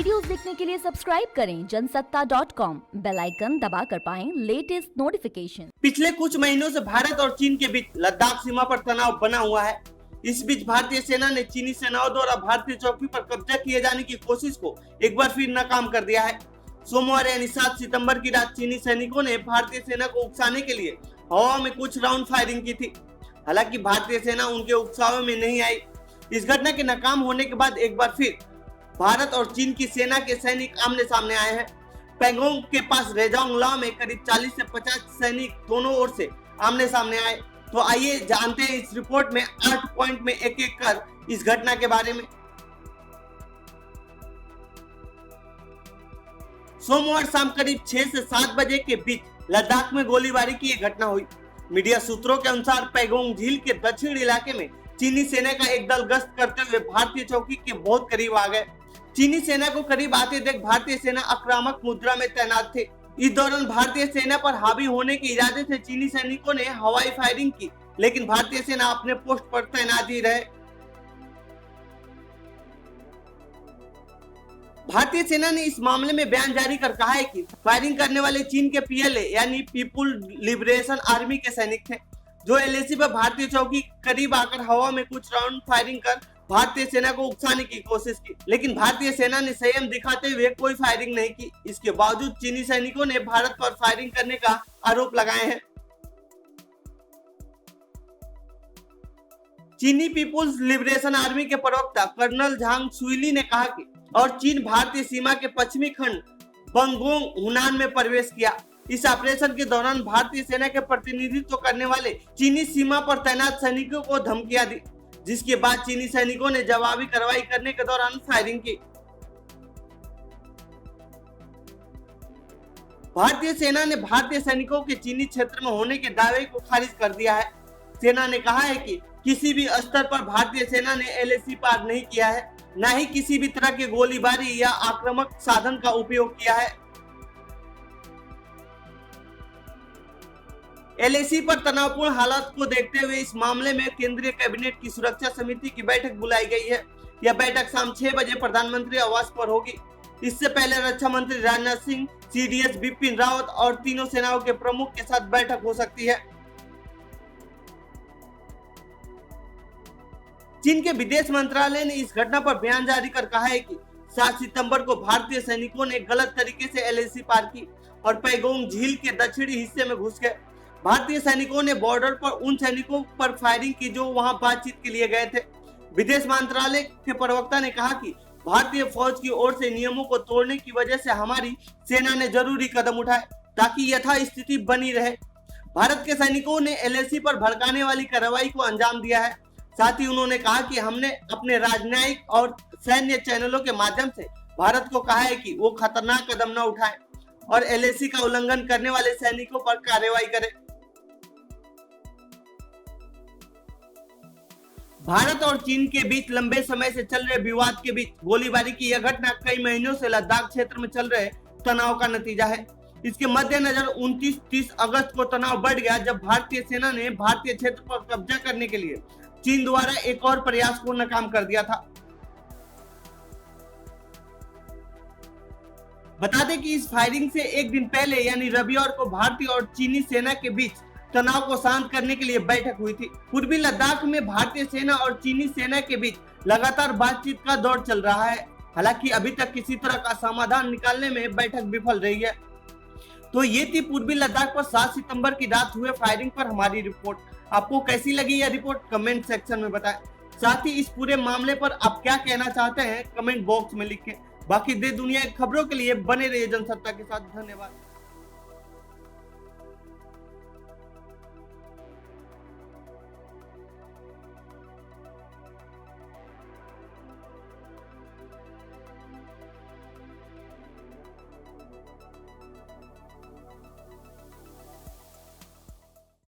Videos देखने के लिए सब्सक्राइब करें जनसत्ता.com, बेल आइकन दबाकर पाएं लेटेस्ट नोटिफिकेशन। पिछले कुछ महीनों से भारत और चीन के बीच लद्दाख सीमा पर तनाव बना हुआ है। इस बीच भारतीय सेना ने चीनी सेनाओं द्वारा भारतीय चौकी पर कब्जा किए जाने की कोशिश को एक बार फिर नाकाम कर दिया है। सोमवार यानी 7 सितंबर की रात चीनी सैनिकों ने भारतीय सेना को उकसाने के लिए हवा में कुछ राउंड फायरिंग की थी। हालांकि भारतीय सेना उनके उकसावे में नहीं आई। इस घटना के नाकाम होने के बाद एक बार फिर भारत और चीन की सेना के सैनिक आमने सामने आए हैं। पैंगोंग के पास रेजांग ला में करीब 40 से 50 सैनिक दोनों ओर से आमने सामने आए। तो आइए जानते हैं इस रिपोर्ट में 8 पॉइंट में एक एक कर इस घटना के बारे में। सोमवार शाम करीब 6 से 7 बजे के बीच लद्दाख में गोलीबारी की यह घटना हुई। मीडिया सूत्रों के अनुसार पैंगोंग झील के दक्षिण इलाके में चीनी सेना का एक दल गश्त करते हुए भारतीय चौकी के बहुत करीब आ गए। चीनी सेना को करीब आते देख भारतीय सेना आक्रामक मुद्रा में तैनात थे। इस दौरान भारतीय सेना पर हावी होने के इरादे से चीनी सैनिकों ने हवाई फायरिंग की, लेकिन भारतीय सेना अपने पोस्ट पर तैनात ही रहे। भारतीय सेना ने इस मामले में बयान जारी कर कहा है कि फायरिंग करने वाले चीन के पीएलए यानी पीपुल लिबरेशन आर्मी के सैनिक थे, जो एलएसी पर भारतीय चौकी करीब आकर हवा में कुछ राउंड फायरिंग कर भारतीय सेना को उकसाने की कोशिश की, लेकिन भारतीय सेना ने संयम दिखाते हुए कोई फायरिंग नहीं की। इसके बावजूद चीनी सैनिकों ने भारत पर फायरिंग करने का आरोप लगाए हैं। चीनी पीपुल्स लिबरेशन आर्मी के प्रवक्ता कर्नल झांग सुइली ने कहा कि और चीन भारतीय सीमा के पश्चिमी खंड बंगोंग हुनान में प्रवेश किया। इस ऑपरेशन के दौरान भारतीय सेना के प्रतिनिधित्व करने वाले चीनी सीमा पर तैनात सैनिकों को धमकियां दी, जिसके बाद चीनी सैनिकों ने जवाबी कार्रवाई करने के दौरान फायरिंग की। भारतीय सेना ने भारतीय सैनिकों के चीनी क्षेत्र में होने के दावे को खारिज कर दिया है। सेना ने कहा है कि किसी भी स्तर पर भारतीय सेना ने एलएसी पार नहीं किया है, न ही किसी भी तरह के गोलीबारी या आक्रामक साधन का उपयोग किया है। एलएसी पर तनावपूर्ण हालात को देखते हुए इस मामले में केंद्रीय कैबिनेट की सुरक्षा समिति की बैठक बुलाई गई है। यह बैठक शाम 6 बजे प्रधानमंत्री आवास पर होगी। इससे पहले रक्षा मंत्री राजनाथ सिंह, सीडीएस बिपिन रावत और तीनों सेनाओं के प्रमुख के साथ बैठक हो सकती है। चीन के विदेश मंत्रालय ने इस घटना पर बयान जारी कर कहा है कि 7 सितंबर को भारतीय सैनिकों ने गलत तरीके से एलएसी पार की और पैंगोंग झील के दक्षिणी हिस्से में घुस गए। भारतीय सैनिकों ने बॉर्डर पर उन सैनिकों पर फायरिंग की जो वहां बातचीत के लिए गए थे। विदेश मंत्रालय के प्रवक्ता ने कहा कि भारतीय फौज की ओर से नियमों को तोड़ने की वजह से हमारी सेना ने जरूरी कदम उठाए ताकि यथास्थिति बनी रहे। भारत के सैनिकों ने एलएसी पर भड़काने वाली कार्रवाई को अंजाम दिया है। साथ ही उन्होंने कहा कि हमने अपने राजनयिक और सैन्य चैनलों के माध्यम से भारत को कहा है कि वो खतरनाक कदम न उठाए और एलएसी का उल्लंघन करने वाले सैनिकों पर कार्रवाई करे। भारत और चीन के बीच लंबे समय से चल रहे विवाद के बीच गोलीबारी की यह घटना कई महीनों से लद्दाख क्षेत्र में चल रहे तनाव का नतीजा है। इसके मद्देनजर 29-30 अगस्त को तनाव बढ़ गया, जब भारतीय सेना ने भारतीय क्षेत्र पर कब्जा करने के लिए चीन द्वारा एक और प्रयास को नाकाम कर दिया था। बता दें कि इस फायरिंग से एक दिन पहले यानी रविवार को भारतीय और चीनी सेना के बीच तनाव को शांत करने के लिए बैठक हुई थी। पूर्वी लद्दाख में भारतीय सेना और चीनी सेना के बीच लगातार बातचीत का दौर चल रहा है। हालांकि अभी तक किसी तरह का समाधान निकालने में बैठक विफल रही है। तो ये थी पूर्वी लद्दाख पर 7 सितंबर की रात हुए फायरिंग पर हमारी रिपोर्ट। आपको कैसी लगी यह रिपोर्ट कमेंट सेक्शन में बताएं। साथ ही इस पूरे मामले पर आप क्या कहना चाहते हैं कमेंट बॉक्स में लिखें। बाकी देश दुनिया की खबरों के लिए बने रहिए जनसत्ता के साथ। धन्यवाद।